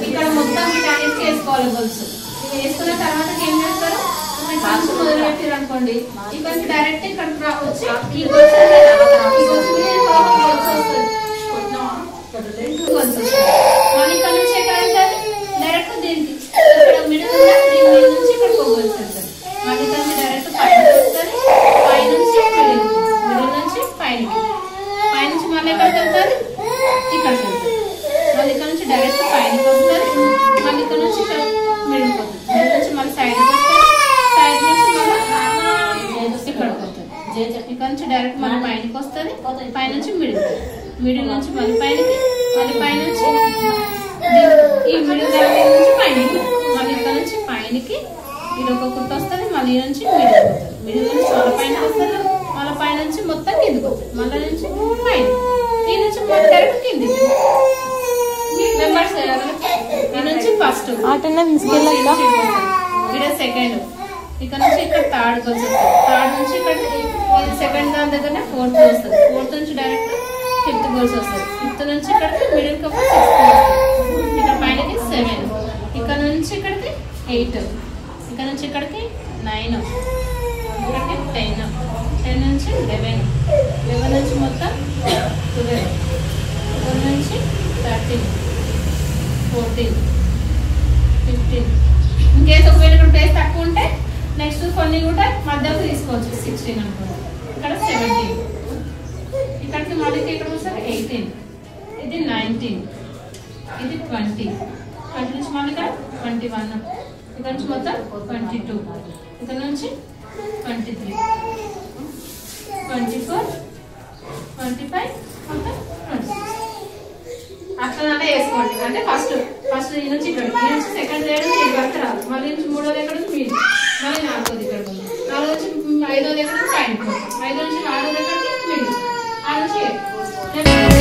ఇక్కడ మొత్తం వీటన్నిటికీ వేసుకోవాలి గొలుసు. వేసుకున్న తర్వాత ఏం చేస్తారు, మొదలు పెట్టారు అనుకోండి, ఇక్కడ డైరెక్ట్ ఇక్కడికి రావచ్చు. ఈ గొలుసు మళ్ళీ ఇక్కడ నుంచి ఎక్కడ వెళ్తారు, డైరెక్ట్ దీనికి ఇక్కడ మిడిల్ దీని నుంచి ఇక్కడ గొలుసు వెళ్తారు. మళ్ళీ ఇక్కడ డైరెక్ట్ పైన వస్తారు, పైనుంచి మిడిల్ నుంచి పైనకి, పైనుంచి మళ్ళీ ఎక్కడికి వెళ్తారు, ఇక్కడికి వెళ్తారు. మళ్ళీ ఇక్కడ నుంచి డైరెక్ట్ పైనకి వస్తారు, మళ్ళీ ఇక్కడ నుంచి ఇక్కడ మిడిల్ పోతుంది, మిడిల్ నుంచి మళ్ళీ సైడ్కి వస్తారు, సైడ్ నుంచి మళ్ళీ ఇక్కడికి వస్తారు. ఇక్కడ నుంచి డైరెక్ట్ మళ్ళీ పైనకి వస్తుంది, పైనుంచి మిడిల్, మిడిల్ నుంచి మళ్ళీ పైనకి, మళ్ళీ పైనుంచి ఈ మిడిల్ నుంచి పైనకి, మళ్ళీ ఇక్కడ నుంచి పైనకి ఇది ఒక కుట్ట వస్తుంది, మళ్ళీ నుంచి మిడిల్ పోతుంది, మిడిల్ నుంచి మళ్ళీ పైనకి వస్తుంది, మళ్ళీ పైన నుంచి మొత్తం కిందికి వస్తుంది, మళ్ళీ నుంచి పైన, ఈ నుంచి మళ్ళీ డైరెక్ట్ కిందికి మెంబర్స్ నుంచి ఫస్ట్ ఇక్కడ సెకండ్, ఇక్కడ నుంచి ఇక్కడ థర్డ్ వస్తుంది, థర్డ్ నుంచి ఇక్కడ సెకండ్ దాని దగ్గరనే ఫోర్త్ వస్తుంది, ఫోర్త్ నుంచి డైరెక్ట్ ఫిఫ్త్ గోల్స్ వస్తుంది, ఫిఫ్త్ నుంచి ఇక్కడికి మిడిల్ కప్ 6 ఇక్కడ పైనకి 7, ఇక్కడ నుంచి ఇక్కడికి 8, ఇక్కడ నుంచి ఇక్కడికి 9, ఇక్కడికి 10, 10 నుంచి 11, 11 నుంచి మొత్తం 12, 12 నుంచి 13, 14, 15. ఇంకేస్ ఒకవేళ ఇక్కడ ప్లేస్ తక్కువ ఉంటే నెక్స్ట్ కొన్ని కూడా మధ్యలో తీసుకోవచ్చు, 16 అనుకోండి, ఇక్కడ 17, ఇక్కడికి మళ్ళీ ఇక్కడ వస్తారు 18, ఇది 19, ఇది 20, 20 నుంచి మళ్ళీ ఇక్కడ 21, ఇక్కడ నుంచి మొత్తం 22, ఇక్కడ నుంచి 23, 24, 25, మొత్తం 26. అట్లనే వేసుకోండి. అంటే ఫస్ట్ ఈ నుంచి ఇక్కడ, ఈ నుంచి సెకండ్ లేయర్ నుంచి ఇది వరకు రాదు, మళ్ళీ నుంచి మూడోది ఎక్కడ నుంచి మీరు, మళ్ళీ నాలుగోది ఇక్కడ, నాలుగు నుంచి ఐదోది ఎక్కడ నుంచి పైన, 5 నుంచి 4 ఎక్కడికి మీరు, 6 నుంచి 7.